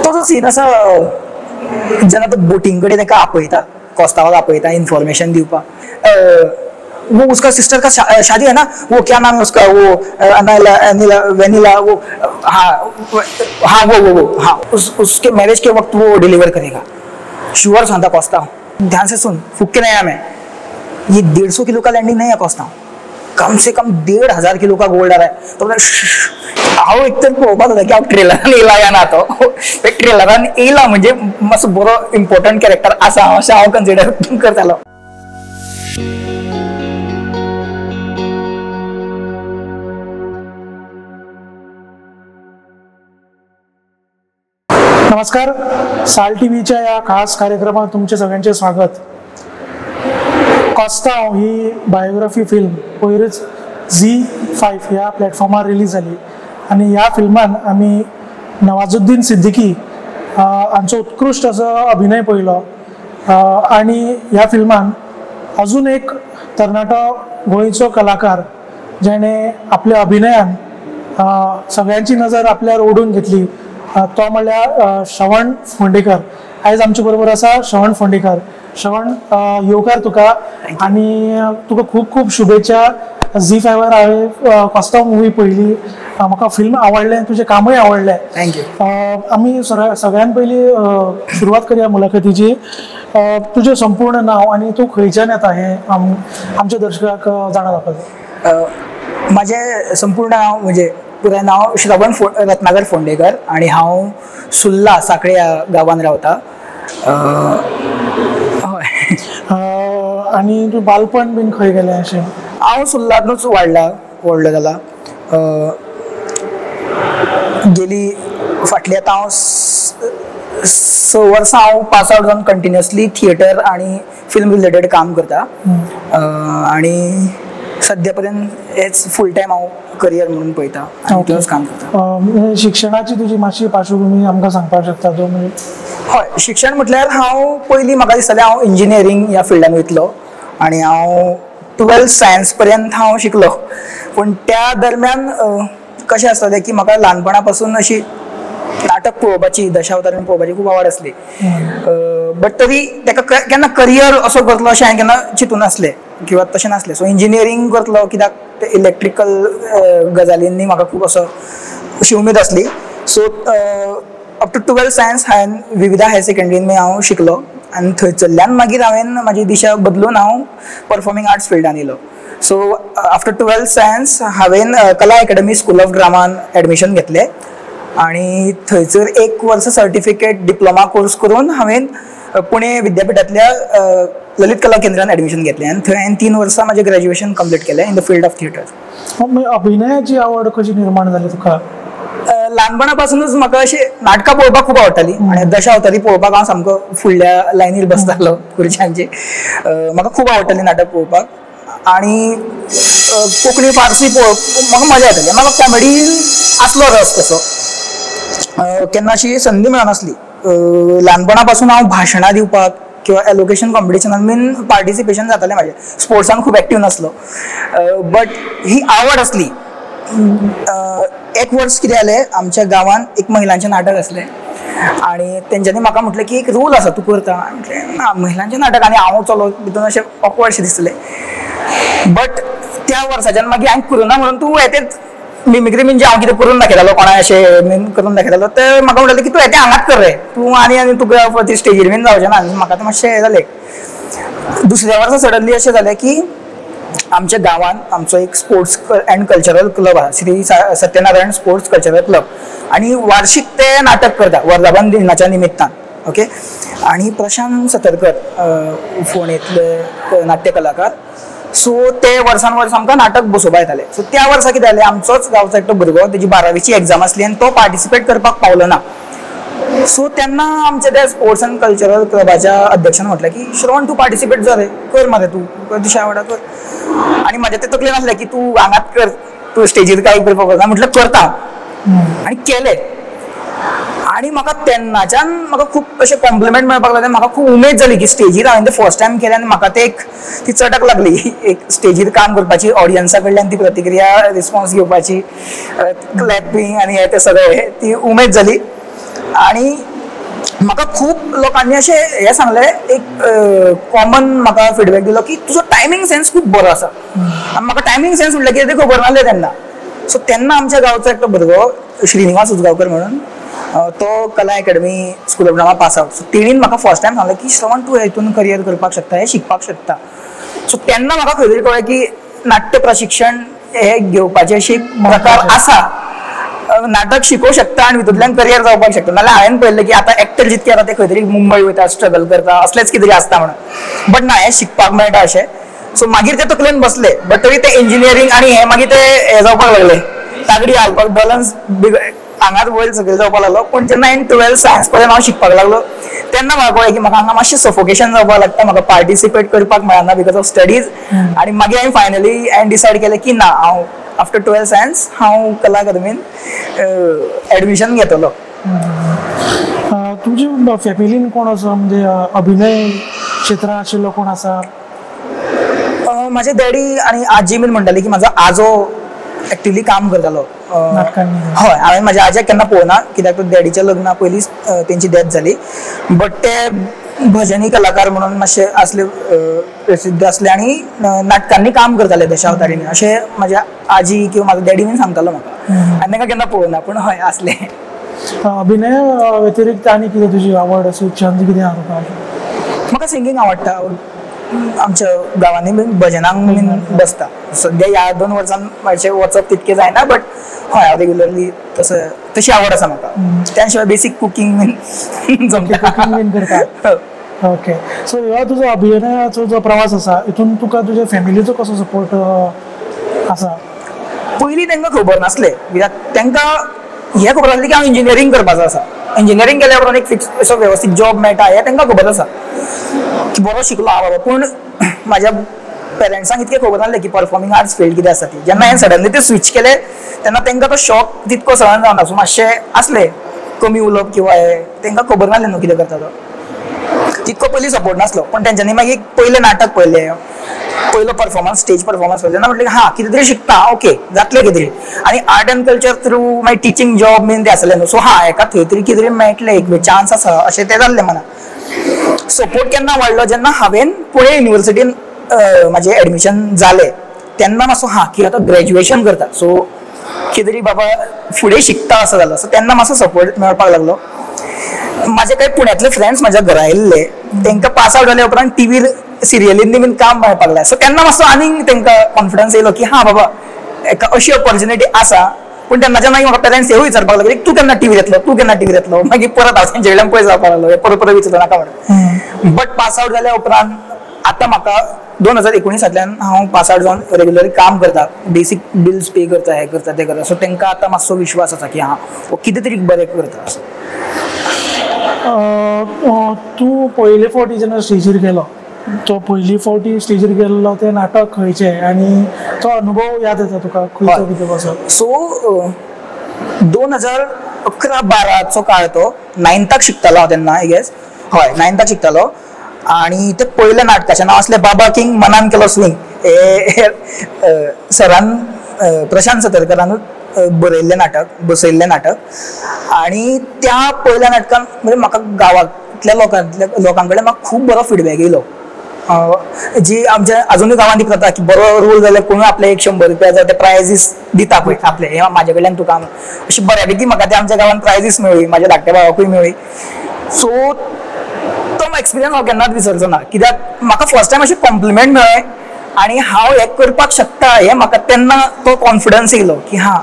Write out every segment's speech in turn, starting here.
तो सीन असा जेन्ना तो बोटिंग कडेन ताका आपयता, कोस्तावाक आपयता इन्फॉर्मेशन दिवपाक, वो उसका सिस्टर का शादी है ना, वो क्या नाम है उसका, वो अनिला वेनिला, वो हाँ हाँ वो हाँ उसके मैरिज के वक्त वो डिलीवर करेगा। श्योर सांता कोस्ता, ध्यान से सुन, फुक्के नहीं मैं, ये 150 किलो का लैंडिंग नहीं है कोस्ता, कम से कम 1500 किलो का गोल्ड आ रहा है। तो हांव एक तर पळोवपाक जाता की हांव ट्रेलरान येयला या ना, तो ट्रेलरान येयला म्हणजे मातसो बरो इम्पॉर्टंट कॅरेक्टर आसा अशें हांव कन्सिडर करतालो। नमस्कार, साल टीव्हीच्या या खास कार्यक्रमात तुमचे सगळ्यांचे स्वागत। कोस्ताव ही बायोग्राफी फिल्म पयरच ZEE5 ह्या प्लॅटफॉर्मार रिलीज जाली आणि ह्या फिल्मान आम्ही नवाजुद्दीन सिद्दीकी हांचो उत्कृष्ट असो अभिनय पळयलो आणि ह्या फिल्मान अजून एक तरणाटो गोंयचो कलाकार जेणे आपल्या अभिनयान सगळ्यांची नजर आपल्यावर ओढून घेतली, तो म्हणल्यार श्रवण फोंडेकर। आयज आमचे बरोबर आसा श्रवण फोंडेकर। श्रवण, येवकार तुका आणि तुका खूप खूप शुभेच्छा। ZEE5 हांवें कोस्ताव मुवी पळयली, म्हाका फिल्म आवडलें, तुजें कामूय आवडलें। थँक्यू। आमी सगळ्यान पयलीं सुरवात करया मुलाखतीची। तुजें संपूर्ण नांव आनी तूं खंयच्यान येता हें आमच्या दर्शकाक जाणा जावपाक। माझें संपूर्ण नांव म्हणजे पुराय नांव श्रवण रत्नाकर फोंडेकर आणि हांव सुर्ला सांखळे ह्या गांवांत रावता। आणि तूं बालपण बीन खंय गेलें अशें? हांव सुर्लांतूच व्हडलो जाला। गेली फाटली आतां हांव 6 वर्सां हांव पास आउट जावन कंटिन्युअसली थिएटर आणि फिल्म रिलेटेड काम करता आणि सद्या पर्यंत हेच फूल टायम हांव करियर म्हणून पळयता, काम करता। शिक्षणाची तुजी मातशी पार्श्वभूमी आमकां सांगपाक शकता तूं? हय, शिक्षण म्हटल्यार हांव पयलीं म्हाका दिसतालें हांव इंजिनियरींग ह्या फिल्डान वयतलो आणि हांव 12th सायन्स पर्यंत हांव शिकलो, पूण त्या दरम्यान कशें आसतालें की म्हाका ल्हानपणा पासून अशी नाटक पळोवपाची, दशावतारांनी पळोवपाची खूब आवड आसली, बट तरी ताका केन्ना करियर असो करतलो अशें हांवें केन्ना चिंतून नासलें किंवा तशें नासलें। सो इंजिनियरींग करतलो कित्याक इलेक्ट्रिकल गजालींनी म्हाका खूब असो अशी उमेद आसली। So up to 12th science हांवें विविधा हायर सेकंडरीन हांव शिकलो आनी थंयसरल्यान मागीर हांवें म्हाजी दिशा बदलून हांव परफॉर्मिंग आर्ट्स फिल्डान येयलो। सो आफ्टर 12th सायन्स हांवें कला अकॅडमी स्कूल ऑफ ड्रामान एडमिशन घेतलें आणि थंयसर 1 वर्स सर्टिफिकेट डिप्लोमा कोर्स करून हांवें पुणे विद्यापीठांतल्या ललित कला केंद्रान एडमिशन घेतलें आनी थंय हांवें 3 वर्सां म्हजें ग्रॅज्युएशन कंप्लीट केलें in the field of theatre. अभिनयाची आवड कशी निर्माण जाली तुका? ल्हानपणा पासूनच म्हाका अशी नाटकां पळोवपाक खूब आवडटाली आनी दशावतारी पळोवपाक हांव सामको फुडल्या लायनीर बसतालो खुर्च्यांचेर। म्हाका खूब आवडटाली नाटक पळोवपाक आणि कोंकणी फारसी पळोवप म्हाका मजा येताली। म्हाका कॉमेडीन आसलो रस तसो, केन्ना अशी संदी मेळनासली। ल्हानपणा पासून हांव भाशणां दिवपाक किंवा एलोकेशन कॉम्पिटिशनान बीन पार्टिसिपेशन जातालें म्हाजें, स्पोर्ट्सान खूब एक्टीव नासलो, बट ही आवड आसली। 1 वर्स कितें जालें, आमच्या गांवांत एक महिलांचें नाटक आसलें आणि तेंच्यांनी म्हाका म्हटलें की एक रूल आसा, तूं करता? म्हटलें ना, महिलांचें नाटक आनी हांव चलो भितून अशें ऑकवर्ड दिसलें। बट त्या वर्साच्यान मागीर हांवें करुना म्हणून तूं येतेच मिमिक्री म्हणजे हांव कितें करून दाखयतालो, कोणाक अशें बीन करून दाखयतालो, तर म्हाका म्हणटाले की तूं येतें हांगाच कर रे, तूं आनी तुका स्टेजीर बीन जावचें ना। म्हाका तें मातशें हें जालें। दुसऱ्या वर्सा सडनली अशें जालें की आमच्या गांवांत आमचो एक स्पोर्ट्स अँड कल्चरल क्लब आसा, Shri Satyanarayan sports cultural club, आणि वार्षिक ते नाटक करता वर्धापन दिनाच्या निमित्तान। ओके, आणि प्रशांत सतरकर फोंडेंतले नाट्य कलाकार, सो ते वर्सान वर्स आमकां नाटक बसोवपा येतालें। सो त्या वर्सा कितें जालें, आमचोच गांवचो एकटो भुरगो, तेजी 12वीची एग्जाम आसली आनी तो पार्टिसिपेट करपाक पावलो ना। सो तेन्ना आमच्या त्या स्पोर्ट्स अँड कल्चरल क्लबाच्या अध्यक्षान म्हटलें की श्रवण तूं पार्टिसिपेट जा रे, कर मरे, तूं दिशा आवडा कर। आणि म्हाज्या ते तकलेन आसलें की तूं हांगाच कर, तूं स्टेजीर कांय करपाक ना। म्हटलें करता, आनी केलें। आणि म्हाका तेन्नाच्यान म्हाका खूब अशें कॉम्प्लिमेंट मेळपाक लागलें, म्हाका खूब उमेद जाली की स्टेजीर हांवें तें फर्स्ट टायम केलें आनी म्हाका तें ती चटक लागली, एक स्टेजीर काम करपाची, ऑडियन्सा कडल्यान ती प्रतिक्रिया रिस्पॉन्स घेवपाची, क्लॅपिंग आनी हें तें सगळें, ती उमेद जाली। आणि म्हाका खूब लोकांनी अशें हें सांगलें, एक कॉमन म्हाका फिडबॅक दिलो की तुजो टायमींग सेन्स खूब बरो आसा. आनी म्हाका टायमींग सेन्स म्हणल्यार कितें तें खबर नासलें तेन्ना. सो तेन्ना आमच्या गांवचो एकटो भुरगो श्रीनिवास उजगांवकर म्हणून, तो Kala academy school of drama pass out. So तेणीन म्हाका फर्स्ट टायम सांगलें की श्रवण तूं हेतून करियर करपाक शकता, हें शिकपाक शकता. सो तेन्ना म्हाका खंय तरी कळ्ळें की नाट्य प्रशिक्षण हे घेवपाचें अशी प्रकार आसा. नाटक शिकूंक शकता आनी हितूंतल्यान करियर जावपाक शकता. नाल्यार हांवें पळयलें की आतां एक्टर जितके आतां ते खंय तरी मुंबय वयता, स्ट्रगल करता, असलेंच कितें तरी आसता म्हणून. बट ना, हें शिकपाक मेळटा अशें. सो मागीर ते तकलेन बसले. बट तरी ते इंजिनियरींग आनी हें मागीर ते हें जावपाक लागलें, तागडी घालपाक, बॅलन्स हांगाच वयर सकयल जावपाक लागलो. पूण जेन्ना हांवें 12th सायन्स पर्यंत हांव शिकपाक लागलो तेन्ना म्हाका कळ्ळें की म्हाका हांगा मातशें सफोकेशन जावपाक लागता, म्हाका पार्टिसिपेट करपाक मेळना बिकॉज ऑफ स्टडीज. आनी मागीर हांवें फायनली डिसायड केलें की ना, हांव आफ्टर 12th सायन्स हांव कला अकादमीन एडमिशन घेतलो. तुमची फॅमिलीन कोण आसा, म्हणजे अभिनय क्षेत्रांत आशिल्लो कोण आसा? म्हाजे डॅडी आनी आजी बीन म्हणटाली की म्हाजो आजो एक्टिवली काम करतालो नाटकांनी. हय, हांवें म्हाज्या आज्याक केन्ना पळोवना कित्याक डॅडीच्या लग्ना पयलींच तेंची डेथ जाली. बट ते भजनी कलाकार म्हणून मातशे असले प्रसिद्ध असले आनी नाटकांनी काम करताले दशावतारींनी अशें म्हाज्या आजी किंवा म्हाजो डॅडी बीन सांगतालो म्हाका. हांवें तांकां केन्ना पळोवना, पूण हय आसले. अभिनय व्यतिरिक्त आनी कितें तुजी आवड अशी छंद कितें आहा तुका? म्हाका सिंगींग आवडटा. आमच्या गांवांनी बीन भजनांक बीन बसता. सद्या ह्या 2 वर्सांन म्हाजें वचप तितकें जायना, बट हय हांव रेग्युलरली तशी आवड आसा म्हाका. त्या शिवाय बेसीक कुकींग बीन जमता. कुकींग बीन करता. ओके. सो ह्यो तुजो अभिनयाचो जो प्रवास आसा हितून तुका तुज्या फॅमिलीचो कसो सपोर्ट आसा? पयलीं तांकां खबर नासलें, कित्याक तांकां हें खबर आसलें की हांव इंजिनियरींग करपाचो आसा. इंजिनियरींग केल्या उपरांत एक फिक्स असो वेवस्थीत जॉब मेळटा हें तांकां खबर आसा की बरो शिकलो हांव बाबा. पूण म्हाज्या पेरंट्सांक इतकें खबर नासलें की परफॉर्मिंग आर्ट्स फील्ड कितें आसा ती. जेन्ना हांवें सडनली ते स्विच केलें तेन्ना तांकां तो शॉक तितको सहन जावना. सो मातशें आसलें कमी उलोवप किंवा हें, तांकां खबर नासलें न्हू कितें करता तो. तितको पयलीं सपोर्ट नासलो. पण तेंच्यांनी मागीर पयलें नाटक पळयलें, पयलो परफॉर्मन्स, स्टेज परफॉर्मन्स पळयलें तेन्ना म्हटलें हां कितें तरी शिकता, ओके जातलें कितें तरी. आनी आर्ट एंड कल्चर थ्रू मागीर टिचींग जॉब बीन तें आसलें न्हू. सो हां हेका थंय तरी कितें तरी मेळटलें, एक चान्स आसा अशें तें जाल्लें मना. सपोर्ट केन्ना वाडलो जेन्ना हांवें पुणे युनिवर्सिटीन म्हाजें एडमिशन जालें तेन्ना मातसो हां की आतां ग्रॅज्युएशन करता, सो कितें तरी बाबा फुडें शिकता असो जालो. सो तेन्ना मातसो सपोर्ट मेळपाक लागलो. म्हाजे काही पुण्यातले फ्रेंड्स म्हाज्या घरा येयल्ले, तांकां पास आवट जाल्या उपरांत टीव्ही सिरियलींनी बीन काम मेळपाक लागलें. सो तेन्ना मातसो आनीक तांकां कॉन्फिडन्स येयलो की हां बाबा एका अशी ऑपॉर्च्युनिटी आसा. पूण तेन्नाच्यान मागीर म्हाका पेरंट्स हेवूय विचारपाक लागले तूं केन्ना टीव्ही येतलो, तूं केन्ना टीव्ही येतलो. मागीर परत हांव तेंचे कडल्यान पयस जावपाक लागलो, परत परत विचारलो नाका म्हणून. बट पास आवट जाल्या उपरांत आतां म्हाका 2019 हांव पास आवट जावन रेग्युलरली काम करता, बेसीक बिल्स पे करता, हें करता तें करता. सो तांकां आतां मातसो विश्वास आसा की हां कितें तरी बरें करता. तूं पयले फावटी जेन्ना स्टेजीर गेलो, तो पयली फावटी स्टेजीर गेल्लो तें नाटक खंयचें आनी तो अनुभव याद येता तुका खंयचो कितें कसो? सो 2011-12 काळ तो 9th शिकतालो हांव तेन्ना आय गेस. हय 9th शिकतालो. आनी ते पयल्या नाटकाचें नांव आसलें बाबा किंग मनान केलो स्विंग. हे सरान प्रशांत सतरकरान बरयल्लें नाटक, बसयल्लें नाटक. आनी त्या पयल्या नाटकान म्हणजे म्हाका गांवांतल्या लोकां कडेन म्हाका खूब बरो फिडबॅक येयलो. जी आमच्या अजुनूय गांवांत एक जाता की बरो रोल जाल्यार कोणूय आपले 100 रुपया जाय ते प्रायजीस दिता पळय आपले, हे म्हाजे कडल्यान तुका अशी बऱ्यापैकी म्हाका ते आमच्या गांवांत प्रायजीस मेळ्ळी, म्हाज्या धाकट्या भावाकूय मेळ्ळी. सो तो एक्सपिरियन्स हांव केन्नाच विसरचो ना, कित्याक म्हाका फर्स्ट टायम अशें कॉम्प्लिमेंट मेळ्ळें आनी हांव हें करपाक शकता हें म्हाका तेन्ना तो कॉन्फिडन्स येयलो की हां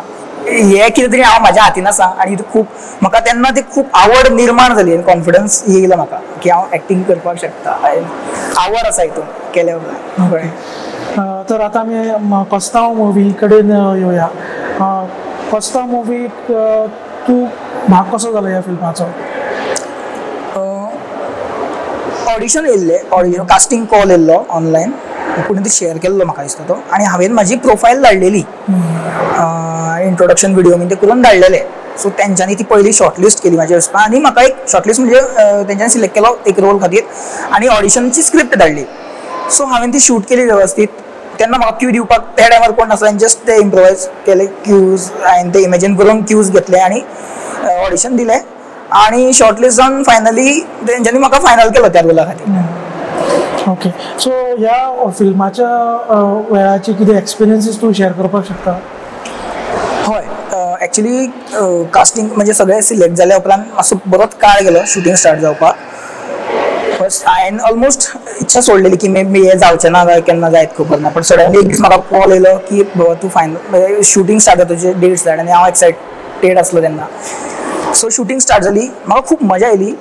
हें कितें तरी हांव म्हाज्या हातीन आसा. आनी खूब म्हाका तेन्ना ती खूब आवड निर्माण जाली आनी कॉन्फिडन्स येयलो म्हाका की हांव एक्टींग करपाक शकता, आवड आसा हितून केल्या उपरांत. तर आतां आमी कोस्तांव मुवी कडेन येवया. कोस्तांव मुवीक तूं भाग कसो जालो ह्या फिल्माचो? ऑडिशन येयल्लें, ऑडिशन कास्टिंग कॉल येयल्लो ऑनलायन, कोणी शेअर केल्लो म्हाका दिसता तो. आनी हांवें म्हाजी प्रोफायल धाडलेली, इंट्रोडक्शन व्हिडिओ बीन ते करून धाडलेले. सो तेंच्यांनी ती पयली शॉर्टलिस्ट केली म्हाज्या हिसपान आनी म्हाका एक शॉर्टलिस्ट म्हणजे तेंच्यांनी सिलेक्ट केलो एक रोल खातीर आनी ऑडिशनची स्क्रिप्ट धाडली. सो हांवें ती शूट केली वेवस्थीत. तेन्ना म्हाका क्यू दिवपाक त्या टायमार कोण नासलो, जस्ट ते इम्प्रोवायज केले क्यूज, हांवें ते इमेजीन करून क्यूज घेतले आनी ऑडिशन दिलें. आणि शॉर्टलिस्ट जावन फायनली तेंच्यांनी म्हाका फायनल केलो त्या रोला खातीर. ओके, सो ह्या फिल्माच्या वेळाचे कितें एक्सपिरियन्सीस तूं शेअर करपाक शकता? हय, एक्चुली कास्टिंग म्हणजे सगळे सिलेक्ट जाल्या उपरांत मातसो बरोच काळ गेलो शुटींग स्टार्ट जावपाक. फर्स्ट हांवें ऑलमोस्ट इच्छा सोडलेली की मे बी हे जावचें ना काय केन्ना जायत खबर ना, पण सडनली एक दीस म्हाका कॉल येयलो की बाबा तूं फायनल शूटिंग स्टार्ट जाता, तुजे डेट्स धाड, आनी हांव एक्सायटेड आसलो तेन्ना. सो शूटिंग स्टार्ट जाली, म्हाका खूब मजा येयली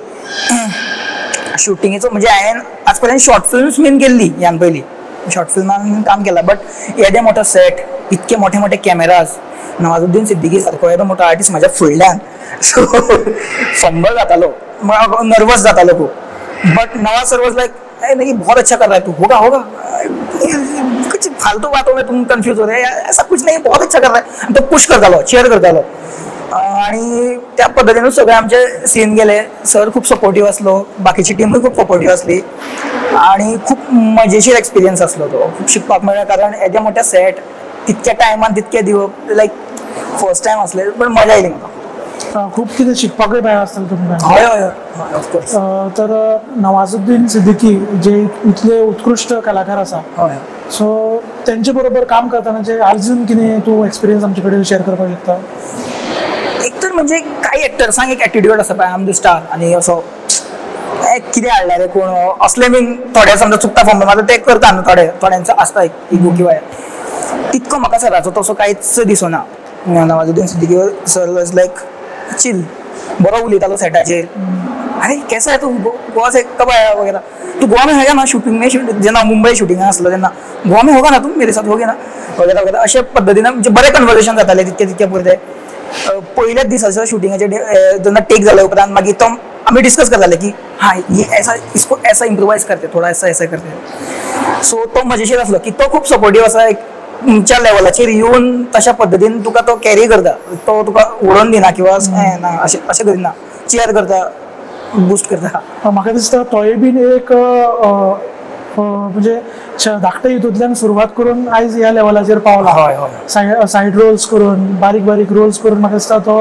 शूटिंगेचो. म्हणजे हांवें आज पर्यंत शॉर्ट फिल्म्स बीन केल्ली ह्यान पयलीं, शॉर्ट फिल्मान काम केलां, बट येदे मोठो सेट, इतके मोठे मोठे कॅमेराज, नवाजुद्दीन सिद्दीकी सारको येदो मोठो आर्टिस्ट म्हाज्या फुडल्यान, सो फंबल जातालो, नर्वस जातालो खूब. बट नवाज सर वाज लाइक नहीं बहुत अच्छा कर रहा है तू, होगा होगा, कुछ फालतू बातों में तुम कंफ्यूज हो रहे हैं, ऐसा कुछ नहीं, बहुत अच्छा कर रहा है, तो पुश करतालो, चेअर करतालो. आणि त्या पद्धतीने सगळे आमचे सीन गेले. सर खूप सपोर्टिव्ह असलो, बाकीची टीमही खूप सपोर्टिव्ह असली आणि खूप मजेशीर एक्सपिरियन्स असलो तो. खूप शिकपाक मेळ्ळें, कारण येद्या मोठ्या सेट तितक्या टायमान तितके दिवप लायक फर्स्ट टायम असले, पण मजा येयली म्हाका. खूप कितें शिकपाकूय मेळ्ळें आसतलें तुमकां. हय हय ऑफकोर्स. तर नवाजुद्दीन सिद्दीकी जे इतले उत्कृष्ट कलाकार आसा, हय, सो तेंचे बरोबर काम करतानाचे अजून कितें तूं एक्सपिरियन्स आमचे कडेन शेअर करपाक शकता? एक तर म्हणजे काही एक्टर्सांक एक एटिट्यूड आसा पळय, आम द स्टार, आणि असो कितें हाडला रे कोण असले बीन थोडे समजा चुकता फॉर्म मात्र ते करता न्हू, थोड्यांचो आसता इगो किंवा तितको म्हाका सराचो तसो कांयच दिसना. Nawazuddin Siddiqui sir was like chill, बरो उलयतालो सेटाचेर, अरे कैसा है तू, गोवा से कब आया वगैरह, तू गोवा में है ना शूटिंग में, जेन्ना मुंबई शूटिंग आसलो तेन्ना गोवा में होगा ना तू, मेरे साथ होगे ना वगैरह वगैरह, अशे पद्दतीन म्हणजे बरे कन्वर्सेशन जाताले तितके पुरते. पहिल्याच दिसाचो शूटिंगाचे जेन्ना टेक जाले उपरांत मागीर तो आमी डिस्कस करताले की हाँ ये ऐसा, इसको ऐसा इम्प्रोवाइज करते, थोड़ा ऐसा ऐसा करते. सो तो मजेशीर आसलो की तो खूप सपोर्टिव्ह आसा, एक तुमच्या लेवलाचेर येवन तशा पद्दतीन तुका तो कॅरी करता, तो तुका उडोवन दिना किंवा ना अशें करिना, चेअर करता, बूस्ट करता. म्हाका दिसता तोय बीन एक म्हणजे धाकट्या हितूंतल्यान सुरवात करून आयज ह्या लेवलाचेर पावला. हय हय. सायड रोल्स करून, बारीक बारीक रोल्स करून म्हाका दिसता तो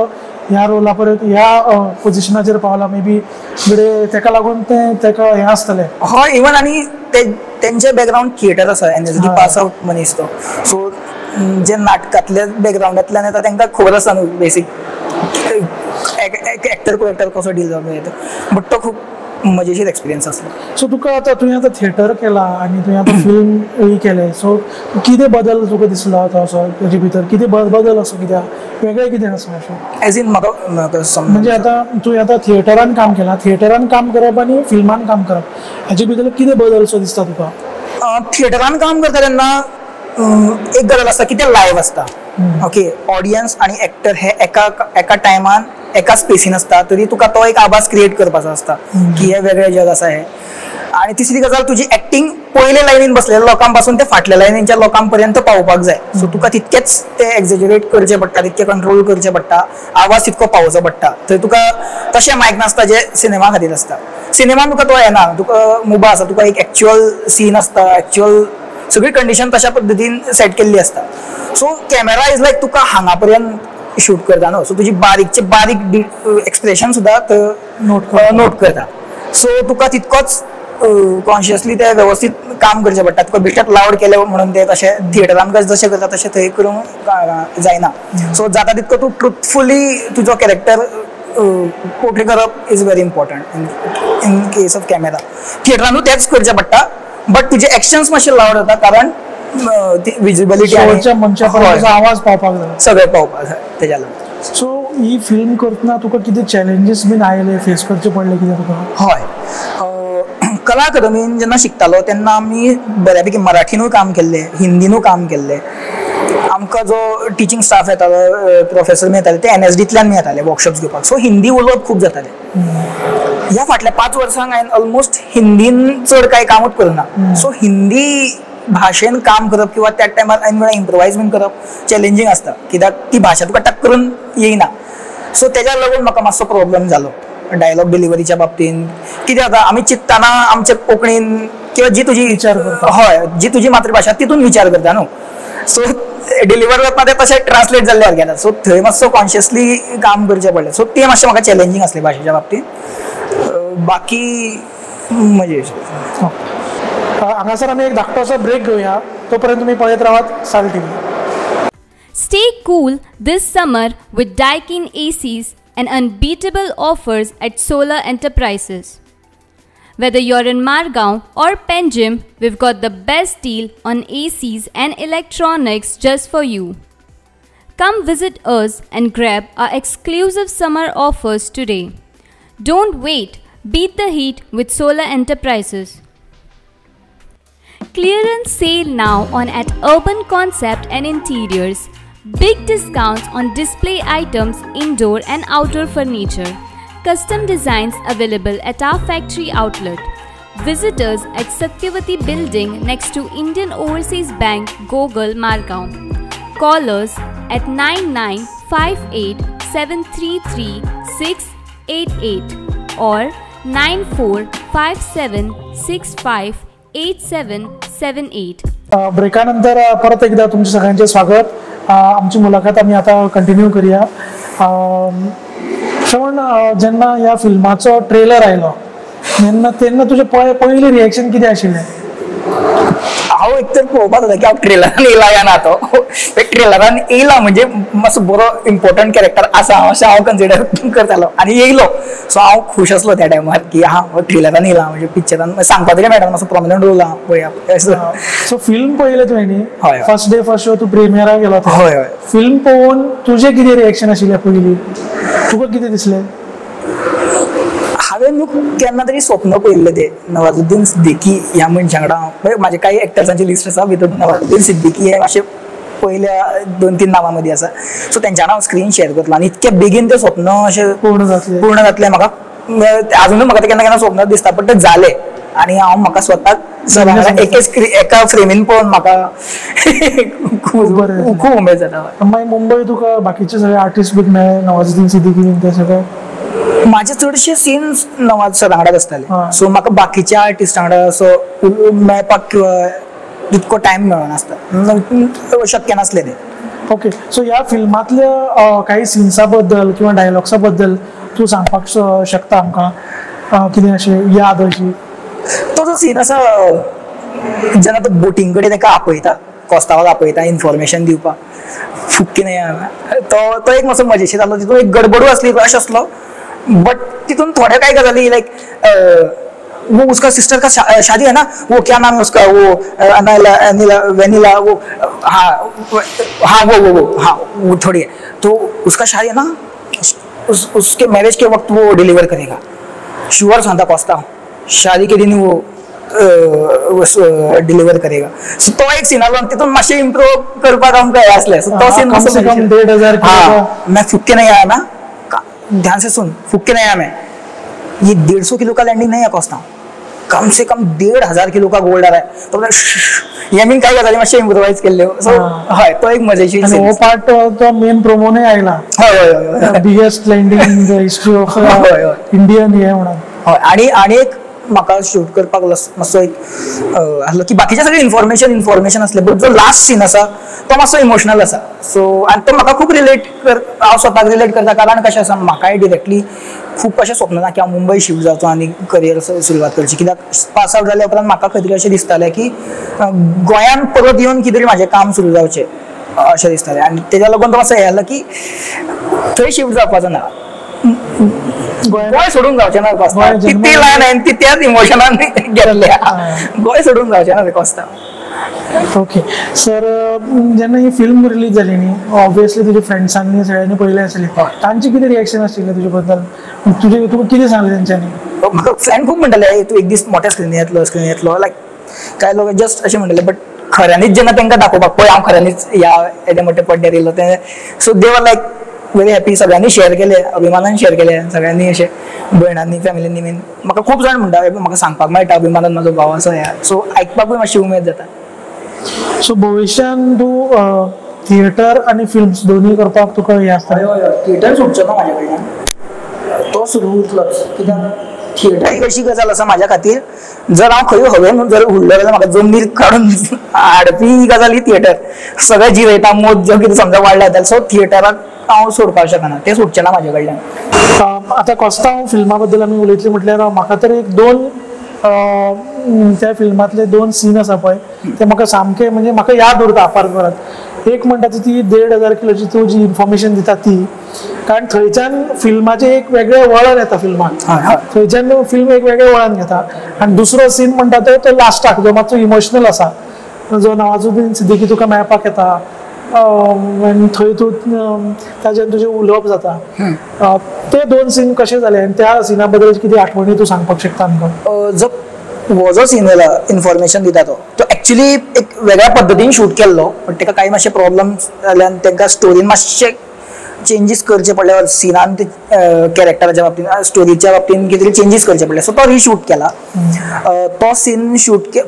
ह्या रोला परत ह्या पोजिशनाचेर पावला. मे बी म्हणजे तेका लागून तेका हें आसतलें. हय, इवन आनी तेंचे बॅकग्रावंड थिएटर आसा, एनएसडी पास आउट मनीस तो, सो जे नाटकांतल्या बॅकग्रावंडांतल्यान येता तांकां खबर आसा न्हू बेसीक एक्टर को एक्टर कसो डील जावपाक येता, बट तो खूप मजेशीर एक्सपिरियन्स आसलो. सो तुका आतां तुवें आतां थिएटर केला आनी तुवें आतां फिल्म केलें, सो कितें बदल तुका दिसलो आतां असो तेजे भितर, कितें बदल असो, कित्याक वेगळें कितें आसा अशें? एज इन म्हाका म्हणजे आतां तुवें आतां थिएटरान काम केलां, थिएटरान काम करप आनी फिल्मान काम करप हाचे भितर कितें बदल असो दिसता तुका? थिएटरान काम करता तेन्ना एक गजाल आसता की ते लायव्ह आसता. ओके, ऑडियन्स आणि एक्टर हे एका टायमान एका स्पेसीन आसता, तरी तुका तो एक आभास क्रिएट करपाचो आसता की हे वेगळें जग आसा हे. आणि तिसरी गजाल तुजी एक्टिंग पयले लायनीन बसलेल्या लोकांपासून ते फाटल्या लायनीच्या लोकांपर्यंत पावपाक जाय. सो तुका तितकेच ते एक्झॅज्युरेट करचे पडटा, तितके कंट्रोल करचे पडटा, आवाज तितको पावोचो पडटा. थंय तुका तशें मायक नासता जे सिनेमा खातीर आसता. सिनेमान तुका तो येना, तुका मुभा आसा, तुका एक एक्च्युअल सीन आसता, एक्च्युअल सगळी कंडिशन तशा पद्दतीन सेट केल्ली आसता. सो कॅमेरा इज लायक तुका हांगा पर्यंत शूट करता न्हू, सो तुजी बारीकचे बारीक एक्सप्रेशन सुद्दां नोट करता. सो तुका तितकोच कॉन्शियसली ते व्यवस्थित काम करचें पडटा. तुका बेश्टेच लावड केले म्हणून ते तशें थिएटरान जशें करता तशें थंय करूंक जायना. सो जाता तितको तूं ट्रुथफुली तुजो कॅरेक्टर पोर्ट्रे करप is very important in case of camera. थिएटरानूय तेच करचें पडटा, बट तुजे एक्शन्स मातशे लावड जाता, कारण विजिबिलिटी आवाज पावपाक जाय, सगळें पावपाक जाय तेज्या लागून. सो ही फिल्म करतना तुका कितें चॅलेंजीस बीन आयले, फेस करचे पडले कितें तुका? हय, कला अकादमीन जेन्ना शिकतालो तेन्ना आमी बऱ्यापैकी मराठीनूय काम केल्लें, हिंदीनूय काम केल्लें. आमकां जो टिचींग स्टाफ येतालो, प्रोफेसर मेळटाले, ते एनएसडींतल्यान येताले वर्कशॉप्स घेवपाक. सो हिंदी उलोवप खूब जातालें. ह्या फाटल्या 5 वर्सांक हांवें ऑलमोस्ट हिंदीन चड कांय कामूच करना. सो हिंदी भाशेन काम करप किंवा त्या टायमार हांवें इम्प्रोवायज बीन करप चॅलेंजींग आसता, कित्याक ती भाशा तुका टक करून येयना. सो तेज्या लागून म्हाका मातसो प्रॉब्लेम जालो डायलॉग डिलिव्हरीच्या बाबतींत. कितें जाता, आमी चिंतताना आमच्या कोंकणीन किंवा जी तुजी विचार करता, हय जी तुजी मातृभाशा तितून विचार करता न्हू. सो डिलिव्हर करता ते तशें ट्रान्सलेट जाल्ल्यार गेला. सो थंय मातसो कॉन्शियसली काम करचें पडलें. सो तें मातशें म्हाका चॅलेंजींग आसलें भाशेच्या बाबतींत. बाकी मजेशीर. हांगासर आमी एक धाकटोसो ब्रेक घेवया. तोपर्यंत तुमी पळयत रावात साल TV. Stay cool this summer with Daikin ACs and unbeatable offers at Solar Enterprises. Whether you're in Margao or Panjim, we've got the best deal on ACs and electronics just for you. Come visit us and grab our exclusive summer offers today. Don't wait, beat the heat with Solar Enterprises. Clearance sale now on at Urban Concept and Interiors. Big discounts on display items, indoor and outdoor furniture. Custom designs available at our factory outlet. Visit us at Satyavati Building next to Indian Overseas Bank, Gogol, Margao. Call us at 9958733688 or 9457658778. ब्रेकानंतर परत एकदा तुमचे सगळ्यांचे स्वागत. आमची मुलाखत आम्ही आता continue करूया. श्रवण, जेन्ना ह्या फिल्माचो ट्रेलर आयलो तेन्ना तुझे पयले रिएक्शन कितें आशिल्लें? हांव एक तर पळोवपाक जाता की हांव ट्रेलरान येयला काय ना तो. ट्रेलरान येयला म्हणजे मातसो बरो इम्पॉर्टंट कॅरेक्टर आसा अशें हांव कन्सिडर करतालो आनी येयलो. सो हांव खूश आसलो त्या टायमार की ट्रेलरान येयला म्हणजे पिक्चरान सांगपाक तरी मेळटा मातसो प्रॉमिनंट रोल आहा पळया. सो फिल्म पळयलें तुवें न्ही? हय. फर्स्ट डे फर्स्ट शो तूं प्रिमियराक गेलो. हय हय. फिल्म पळोवन तुजें कितें रिएक्शन आशिल्लें पयलीं? तुका कितें दिसलें? हांवें न्हू केन्ना तरी स्वप्न पळयल्लें तें नवाजुद्दीन सिद्दीकी ह्या मनशा वांगडा. म्हाजे काही एक्टर्सांची लिस्ट आसा भितर नवाजुद्दीन सिद्दीकी हे मातशें पयल्या 2-3 नांवां मदीं आसा. सो तेंच्या हांव स्क्रीन शेअर करतलो आनी इतके बेगीन तें स्वप्न अशें पूर्ण जातलें म्हाका अजुनूय म्हाका तें केन्ना केन्ना स्वप्न दिसता. पण तें जालें आनी हांव म्हाका स्वताक सगळ्यांक एका फ्रेमीन पळोवन म्हाका खूब उमेद जाता. मागीर मुंबय तुका बाकीचे सगळे आर्टिस्ट बी मेळ्ळे, नवाजुद्दीन सिद्दीकी बीन ते सगळे? माझे चडशे सीन्स नवाज सरा वांगडाच आसताले. सो म्हाका बाकीच्या आर्टिस्टां वांगडा असो मेळपाक तितको टायम मेळनासता, शक्य नासलें तें. ओके. सो ह्या फिल्मांतल्या काही सिन्सा बद्दल किंवा डायलॉग्सा बद्दल तूं सांगपाक शकता आमकां? कितें अशें याद अशी? तो जो सीन आसा जेन्ना तो बोटींग कडेन ताका आपयता, कोस्तावाक आपयता इन्फॉर्मेशन दिवपाक, फुक्की नाही तो एक मातसो मजेशीर जालो. तितून एक गडबडू असली, रश असलो, बट तितून थोड्या काही गजाली लायक वो उसका सिस्टर का शादी है ना, वो क्या नाम है उसका, वो अनिला अनिला वेनिला, वो हाँ वो थोड़ी है तो उसका शादी है ना, उसके मैरिज के वक्त वो डिलीवर करेगा, श्योर सांगता कोस्ता, शादी के दिन वो डिलिव्हर करेगा. सो तो एक सीन आलो तिथून मातशें इम्प्रूव करपाक आमकां हें आसलें. सो तो सीन कम से कम 1,500 मैं फुक्के नहीं आया ना, ध्यान से सुन, फुक्के नहीं आया मैं, ये 150 किलो का लैंडिंग नहीं है कोस्ता, कम से कम 1,500 किलो का गोल्ड आ रहा है. तो यमीन काय गजाली मातशें इम्प्रोवाइज केल्ल्यो. सो हय तो एक मजेशीर सीन. हो पार्ट तो मेन प्रोमोने आयला. हय biggest landing in the history of Indian हे म्हणून. हय आणि एक म्हाका शूट करपाक मातसो एक आसलो की बाकीचे सगळे इन्फॉर्मेशन असले, बट जो लास्ट सीन आसा तो मातसो इमोशनल आसा. सो आनी तो म्हाका खूब हांव स्वताक रिलेट करता. कारण कशें आसा, म्हाकाय डिरेक्टली खूब अशें स्वप्न ना की हांव मुंबय शिफ्ट जावचो आनी करियर सुरवात करची. कित्याक पास आवट जाल्या उपरांत म्हाका खंय तरी अशें दिसतालें की गोंयांत परत येवन कितें तरी म्हाजें काम सुरू जावचें अशें दिसतालें. आनी तेज्या लागून तो मातसो हें जालो की थंय शिफ्ट जावपाचो ना, गोंय सोडून जावचें ना कोस्ता. ती लायन हांवें ती त्याच इमोशनान गेल्ल्या, गोंय सोडून जावचें ना कोस्ता. ओके सर, जेन्ना ही फिल्म रिलीज जाली न्ही, ऑब्वियसली तुज्या फ्रेंड्सांनी सगळ्यांनी पळयली आसली, तांची कितें रिएक्शन आशिल्लें तुजे बद्दल? तुका कितें सांगलें तेंच्यांनी? म्हाका फ्रेंड खूब म्हणटाले तूं एक दीस मोठ्या स्क्रीन येतलो, लायक कांय लोक जस्ट अशें म्हणटाले. बट खऱ्यांनीच जेन्ना तांकां दाखोवपाक पळय हांव खऱ्यांनीच ह्या येदे मोठे पड्ड्यार येयलो तें, सो दे वर लायक व्हेरी हॅपी. सगळ्यांनी शेअर केले, अभिमानान शेअर केले सगळ्यांनी, अशें भयणांनी फॅमिलींनी बीन. म्हाका खूब जाण म्हणटा म्हाका सांगपाक मेळटा अभिमानान म्हाजो भाव आसा ह्या, सो आयकपाकूय मातशी उमेद जाता. सो भविष्यान तूं थिएटर आनी फिल्म्स दोनूय करपाक तुका हें आसता? थिएटर सुटचो ना म्हाजे कडल्यान, तो सुरू उरतलोच. कित्याक थिएटर एक अशी गजाल आसा म्हाज्या खातीर, जर हांव खंय हवेन जर उडलो जाल्यार म्हाका जमनीर काडून हाडपी गजाल ही थिएटर. सगळें जिरयता मोद जो कितें समजा वाडला जाल्यार, सो थिएटराक हांव सोडपाक शकना, तें सुटचें ना म्हाजे कडल्यान. आता कोस्तांव फिल्मा बद्दल आमी उलयतली म्हटल्यार म्हाका तर एक दोन त्या फिल्मांतले 2 सीन आसा पळय ते म्हाका सामके म्हणजे म्हाका याद उरता फार परत. एक म्हणटा ती 1,500 किलोची तूं जी इन्फॉर्मेशन दिता ती, कारण थंयच्यान फिल्माचें एक वेगळें वळण येता फिल्माक, थंयच्यान फिल्म एक वेगळें वळण घेता. आनी दुसरो सीन म्हणटा तो लास्टाक जो मातसो इमोशनल आसा, जो नवाजुद्दीन सिद्दीकी तुका मेळपाक येता थंय तूं ताजेर तुजें उलोवप जाता. ते 2 सीन कशे जाले आनी त्या सिना बद्दल कितें आठवणी तूं सांगपाक शकता आमकां? जो सीन जाला इन्फॉर्मेशन दिता तो एक्चुअली एक वेगळ्या पद्दतीन शूट केल्लो, बट ताका कांय मातशे प्रॉब्लम्स जाल्यान तांकां स्टोरीन मातशे चेंजीस करचे पडले, सिनान कॅरेक्टराच्या बाबतीन स्टोरीच्या बाबतीन कितें तरी चेंजीस करचे पडले, सो तो रिशूट केला. तो सीन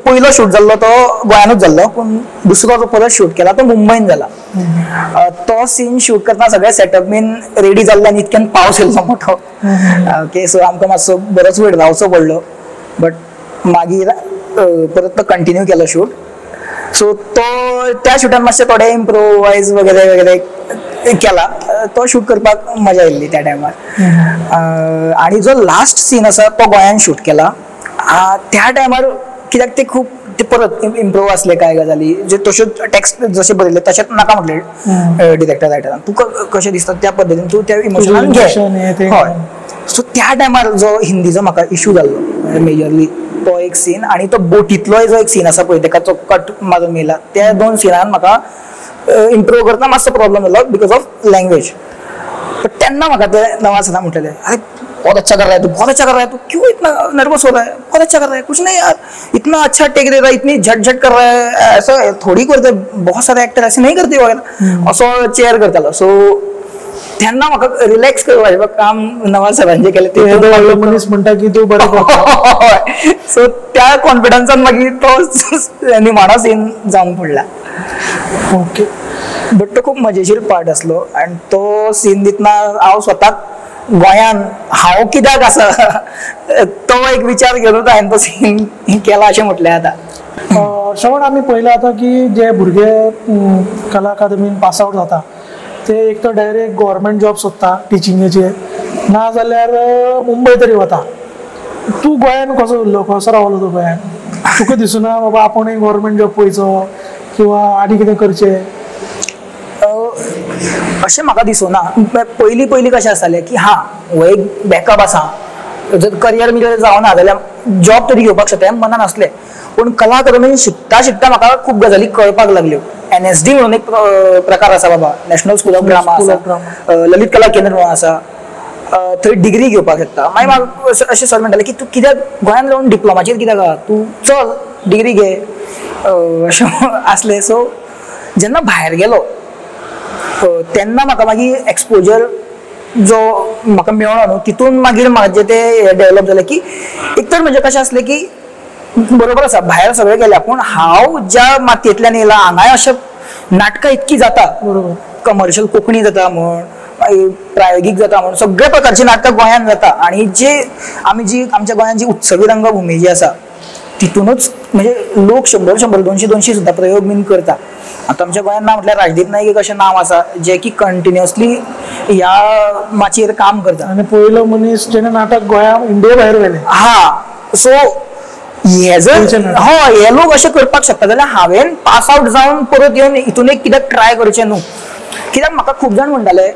पयलो शूट जाल्लो तो गोंयानूच जाल्लो, पूण दुसरो जो परत शूट केला तो मुंबईन जाला. तो सीन शूट करतना सगळें सेटअप बीन रेडी जाल्ले आनी इतक्यान पावस येयलो मोठो. ओके, सो आमकां मातसो बरोच वेळ रावचो पडलो, बट मागीर परत तो कंटिन्यू केलो शूट. सो तो त्या शुटान मातशें थोडे इम्प्रोवायज वगैरे वगैरे केला. तो शूट करपाक मजा येयल्ली त्या टायमार. आणि जो लास्ट सीन आसा तो गोंयान शूट केला. त्या टायमार कित्याक ते खूब ते परत इम्प्रूव असले काय गजाली, जे तश्यो टेक्स्ट जशे बरयले तशेंच नाका म्हटले डिरेक्टर रायटरान, तुका कशें दिसता त्या पद्दतीन तूं त्या इमोशनान घे. हय, सो त्या टायमार जो हिंदीचो म्हाका इशू जाल्लो मेजरली तो एक सीन, आणि तो बोटींतलोय जो एक सीन आसा पळय ताका तो कट मारून मेला, त्या 2 सीनान म्हाका इम्प्रूव करतना मातसो प्रॉब्लम जालो बिकॉज ऑफ लँग्वेज. बट तेन्ना म्हाका ते नवाजना म्हटलें, अरे बहुत अच्छा कर रहा है तू, बहुत अच्छा कर रहा है तू, क्यों इतना नर्वस हो रहा है, बहुत अच्छा कर रहा है, कुछ नहीं यार, इतना अच्छा टेक दे रहा है, इतनी झट कर रहा है, ऐसा थोड़ी करते, बहुत सारे एक्टर ऐसे नहीं करते वगैरह, असो चेअर करतालो. सो त्यांना म्हाका रिलॅक्स करपाचें काम नवाज सरांचे केलें ते मनीस म्हणटा की तूं बरें करता. सो त्या कॉन्फिडन्सान मागीर तो निमाणो सीन जावन पडला. ओके, बट तो खूब मजेशीर पार्ट आसलो, आनी तो सीन दितना हांव स्वताक गोंयान हांव कित्याक आसा तो एक विचार घेवन हांवें तो सीन केला अशें म्हटलें आतां. श्रवण, आमी पळयलां आतां की जे भुरगे कला अकादमीन पास आवट जाता ते एक तर डायरेक्ट गव्हर्मेंट जॉब सोदता टिचिंगेचे, ना जाल्यार मुंबय तरी वता. तूं गोंयान कसो उरलो, कसो रावलो तूं गोंयान? तुका दिसना बाबा आपुणूय गव्हर्मेंट जॉब पळयचो किंवा आनी कितें करचें? अशें म्हाका दिसना. पयलीं कशें आसतालें की हां हो एक बॅकअप आसा, जर करियर बिरियर जावना जाल्यार जॉब तरी घेवपाक शकता हें मनान आसलें. पूण कला अकादमीन शिकता म्हाका खूब गजाली कळपाक लागल्यो. NSD म्हणून एक प्रकार आसा बाबा, नॅशनल स्कूल ऑफ ड्रामा आसा, ललित कला केंद्र म्हणून आसा, थंय डिग्री घेवपाक शकता. मागीर म्हाका अशें सर म्हणटाले की तूं कित्याक गोंयान रावन डिप्लोमाचेर कित्याक आहा, तूं चल डिग्री घे अशें आसलें. सो जेन्ना भायर गेलो तेन्ना म्हाका मागीर एक्सपोजर जो म्हाका मेळ्ळो न्हू, तितून मागीर म्हाजें तें डेवलप जालें की एक तर म्हणजे कशें आसलें की बरोबर आसा भायर सगळें गेल्या, पूण हांव ज्या मातयेंतल्यान येयला हांगाय अशें नाटकां इतकी जाता, बरोबर, कमर्शियल कोंकणी जाता म्हण, प्रायोगीक जाता म्हण, सगळे प्रकारची नाटकां गोंयान जाता. आनी जे आमी जी आमच्या गोंयान जी उत्सवी रंगभुमी जी आसा तितूनच म्हणजे लोक 100 200 सुद्धा प्रयोग बीन करता. आतां आमच्या गोंयान ना म्हटल्यार राजदीप नाईक एक अशें नांव आसा जे की कंटिन्युअसली ह्या माचयेर काम करता. आनी पयलो मनीस जेणे नाटक गोंया इंडिये भायर व्हेलें. हा, सो हे जर हे लोक अशें करपाक शकता जाल्यार हांवें पास आवट जावन परत येवन हितून एक कित्याक ट्राय करचें न्हू. कित्याक म्हाका खूब जाण म्हणटाले,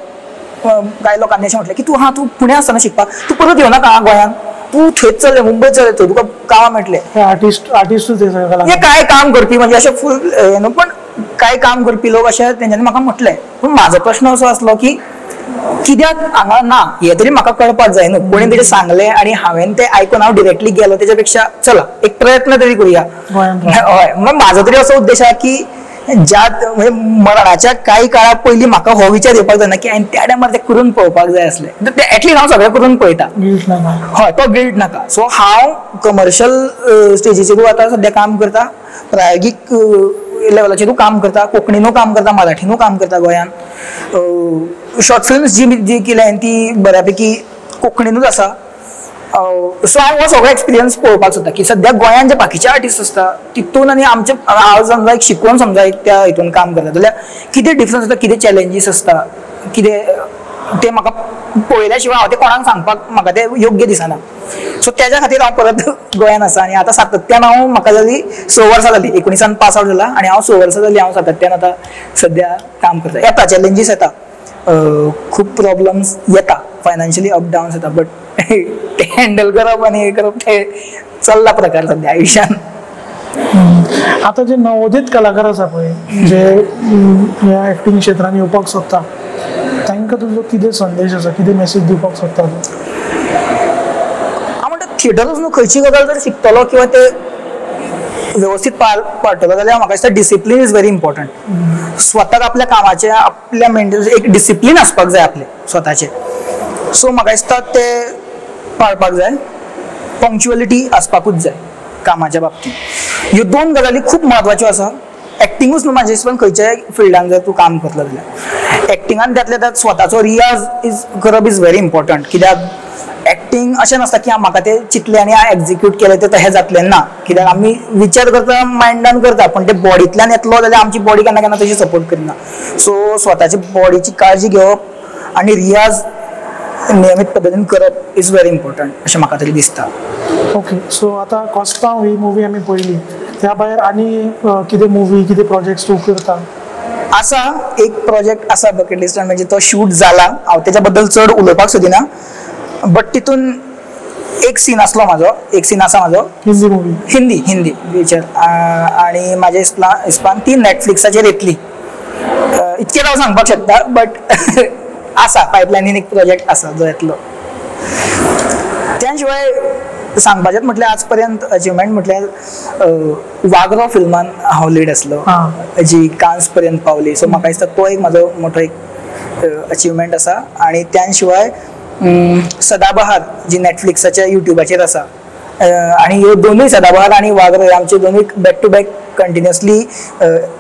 कांय लोकांनी अशें म्हटलें की तूं पुण्या आसतना शिकपाक तूं परत येवनाका गोंयान, तूं थंयच चल मुंबय चल, थंय तुका कामां मेळटले. आर्टिस्टूच हे काय काम करपी म्हणजे अशें फूल न्हू, पण काय काम करपी लोक अशें तेंच्यांनी म्हाका म्हटलें. पूण म्हाजो प्रश्न असो आसलो की कित्याक हांगा ना हे तरी म्हाका कळपाक जाय न्हू. कोणी तरी सांगलें आनी हांवें तें आयकून हांव डिरेक्टली गेलो, तेच्या पेक्षा चला एक प्रयत्न तरी करुया. हय, मग म्हाजो तरी असो उद्देश आसा की ज्या म्हणजे मरणाच्या काही काळा पयलीं म्हाका हो विचार येवपाक जायना की हांवें त्या टायमार तें करून पळोवपाक जाय आसलें. ते एटलीस्ट हांव सगळें करून पळयता, हय, तो गिल्ट नाका. सो हांव कमर्शियल स्टेजीचेरूय आतां सद्या काम करता, प्रायोगीक लेवलाचेरूय काम करता, कोंकणीनूय काम करता, मराठीनूय काम करता गोंयान. शॉर्ट फिल्म्स जी केल्या ती बऱ्यापैकी कोंकणीनूच आसा. सो हांव हो सगळो एक्सपिरियन्स पळोवपाक सोदता की सद्या गोंयांत जे बाकीचे आर्टिस्ट आसता तितून आनी आमचे हांव समजा एक शिकून समजा एक त्या हितून काम करता जाल्यार कितें डिफरन्स आसता, कितें चॅलेंजीस आसता, कितें ते म्हाका पळयल्या शिवाय हांव ते कोणाक सांगपाक म्हाका ते योग्य दिसना. सो तेज्या खातीर हांव परत गोंयांत आसा आनी आतां सातत्यान हांव म्हाका जाली 6 वर्सां जाली, 19 पास आवट जाला आनी हांव 6 वर्सां जाली हांव सातत्यान आतां सद्या काम करता. येता चॅलेंजीस येता, खूब प्रॉब्लम्स येता, फायनान्शियली अप डावन्स येता, बट ते हँडल करप आनी हे करप ते चल्ला प्रकार सद्या आयुश्यान. आता जे नवोदित कलाकार आसा पळय जे ह्या एक्टिंग क्षेत्रांत येवपाक सोदता तांकां तुजो कितें संदेश आसा, कितें मेसेज दिवपाक सोदता तूं? हांव म्हणटा थिएटरूच न्हू, खंयची गजाल जर शिकतलो किंवा ते व्यवस्थित पाळटलो जाल्यार म्हाका दिसता डिसिप्लीन इज व्हेरी इम्पॉर्टंट. स्वताक आपल्या कामाचे आपल्या मेंटेन एक डिसिप्लीन आसपाक जाय आपले स्वताचे. सो म्हाका दिसता ते पाळपाक जाय. पंक्च्युअलिटी आसपाकूच जाय कामाच्या बाबतींत. ह्यो 2 गजाली खूब म्हत्वाच्यो आसा. एक्टिंगूच न्हू, म्हाज्या हिसपान खंयच्याय फिल्डान जर तूं काम करतलो जाल्यार एक्टिंगान त्यातल्या त्यात स्वताचो रियाज करप इज व्हेरी इम्पॉर्टंट. कित्याक एक्टिंग अशें नासता की म्हाका तें चिंतलें आनी हांवें एक्झिक्यूट केलें तें तशें जातलें ना. कित्याक आमी विचार करता मायंडान करता पूण ते बॉडींतल्यान येतलो जाल्यार आमची बॉडी केन्ना केन्ना तशी सपोर्ट करना. सो स्वताची बॉडीची काळजी घेवप आनी रियाज नियमीत पद्दतीन करप इज व्हेरी इम्पॉर्टंट अशें म्हाका तरी दिसता. ओके, सो आता कोस्पांव ही मुवी आमी पळयली, त्या भायर आनी कितें मुवी कितें प्रोजेक्ट्स तूं करता? आसा एक प्रोजेक्ट आसा बकेट लिस्टान, म्हणजे तो शूट जाला. हांव तेच्या बद्दल चड उलोवपाक सोदिना, बट तितून एक सीन आसलो म्हाजो, एक सीन आसा म्हाजो हिंदी मुवी, हिंदी पिक्चर, आनी म्हाज्या हिसपान ती नॅटफ्लिक्साचेर येतली. इतकें हांव सांगपाक शकता, बट आसा पायपलायनीन एक प्रोजेक्ट आसा जो येतलो. त्या शिवाय सांगपाचें म्हटल्यार आज पर्यंत अचिवमेंट म्हटल्यार वागरो फिल्मान हांव लीड आसलो, जी कान्स पर्यंत पावली. सो म्हाका दिसता तो एक म्हाजो मोठो एक अचिवमेंट आसा. आनी त्या शिवाय सदाबहार जी नॅटफ्लिक्साच्या युट्यूबाचेर आसा, आनी ह्यो दोनूय सदाबहार आनी वागरो आमचे दोनूय बॅक टू बॅक कंटिन्युअसली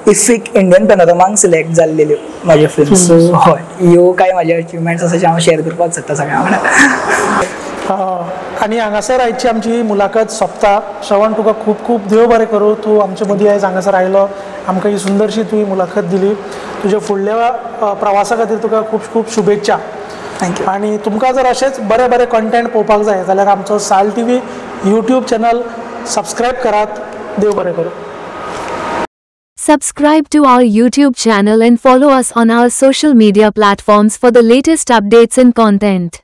इफ्फीक इंडियन पॅनोरमांक सिलेक्ट जाल्लेल्यो म्हाज्यो फिल्म्स. सो हय, ह्यो कांय म्हाजे अचिवमेंट्स आसा जे हांव शेअर करपाक सोदता सगळ्यां वांगडा. आनी हांगासर आयची आमची मुलाखत सोंपता. श्रवण, तुका खूब खूब देव बरें करूं. तूं आमचे मदीं आयज हांगासर आयलो, आमकां ही सुंदरशी तुवें मुलाखत दिली. तुज्या फुडल्या प्रवासा खातीर तुका खूब खूब शुभेच्छा. थँक्यू. आनी तुमकां जर अशेंच बरें बरें कंटेंट पळोवपाक जाय जाल्यार आमचो साल TV यूट्यूब चॅनल सबस्क्रायब करात. देव बरें करूं. Subscribe to our YouTube channel and follow us on our social media platforms for the latest updates and content.